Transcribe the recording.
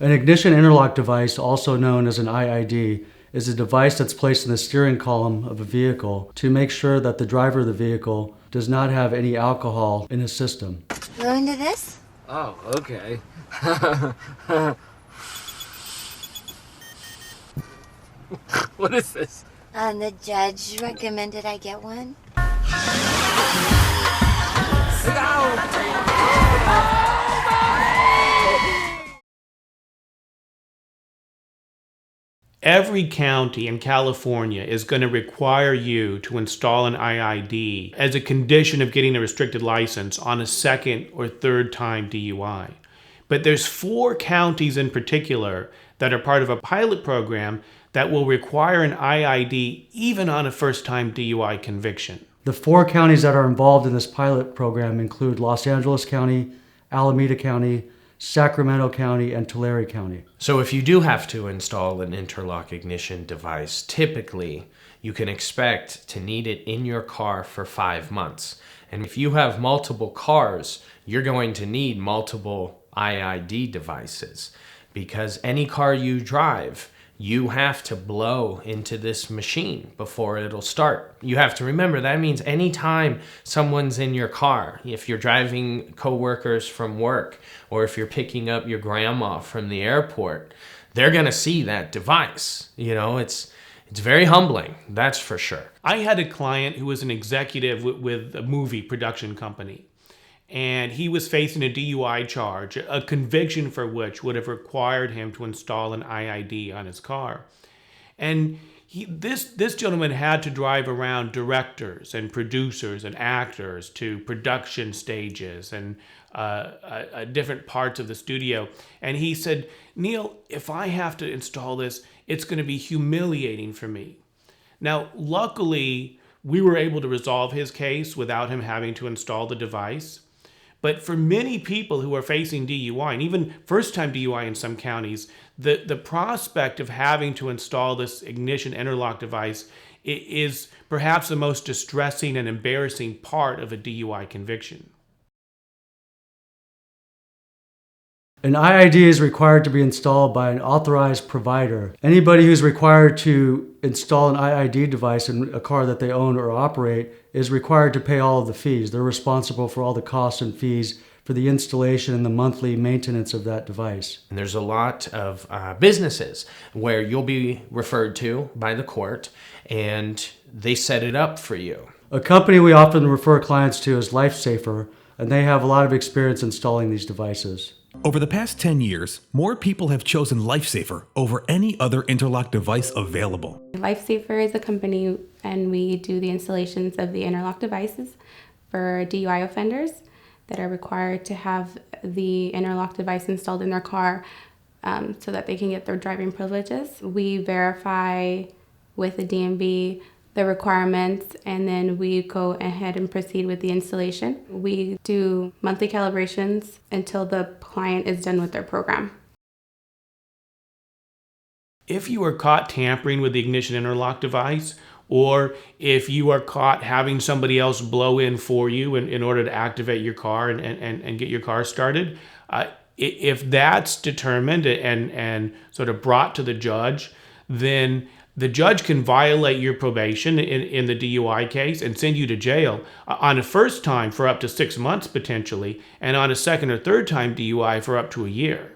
An ignition interlock device, also known as an IID, is a device that's placed in the steering column of a vehicle to make sure that the driver of the vehicle does not have any alcohol in his system. Go into this? Oh, okay. What is this? The judge recommended I get one. Every county in California is going to require you to install an IID as a condition of getting a restricted license on a second or third time DUI. But there's 4 counties in particular that are part of a pilot program that will require an IID even on a first-time DUI conviction. The 4 counties that are involved in this pilot program include Los Angeles County, Alameda County, Sacramento County, and Tulare County. So if you do have to install an interlock ignition device, typically you can expect to need it in your car for 5 months. And if you have multiple cars, you're going to need multiple IID devices, because any car you drive, you have to blow into this machine before it'll start. You have to remember that means anytime someone's in your car, if you're driving coworkers from work, or if you're picking up your grandma from the airport, they're gonna see that device. You know, it's very humbling, that's for sure. I had a client who was an executive with a movie production company, and he was facing a DUI charge, a conviction for which would have required him to install an IID on his car. And this gentleman had to drive around directors and producers and actors to production stages and different parts of the studio. And he said, "Neil, if I have to install this, it's going to be humiliating for me." Now, luckily, we were able to resolve his case without him having to install the device. But for many people who are facing DUI, and even first-time DUI in some counties, the prospect of having to install this ignition interlock device is perhaps the most distressing and embarrassing part of a DUI conviction. An IID is required to be installed by an authorized provider. Anybody who's required to install an IID device in a car that they own or operate is required to pay all of the fees. They're responsible for all the costs and fees for the installation and the monthly maintenance of that device. And there's a lot of businesses where you'll be referred to by the court and they set it up for you. A company we often refer clients to is LifeSafer, and they have a lot of experience installing these devices. Over the past 10 years, more people have chosen LifeSafer over any other interlock device available. LifeSafer is a company, and we do the installations of the interlock devices for DUI offenders that are required to have the interlock device installed in their car so that they can get their driving privileges. We verify with the DMV the requirements, and then we go ahead and proceed with the installation. We do monthly calibrations until the client is done with their program. If you are caught tampering with the ignition interlock device, or if you are caught having somebody else blow in for you in order to activate your car and get your car started, if that's determined and sort of brought to the judge, then the judge can violate your probation in the DUI case and send you to jail on a first time for up to 6 months potentially, and on a second or third time DUI for up to a year.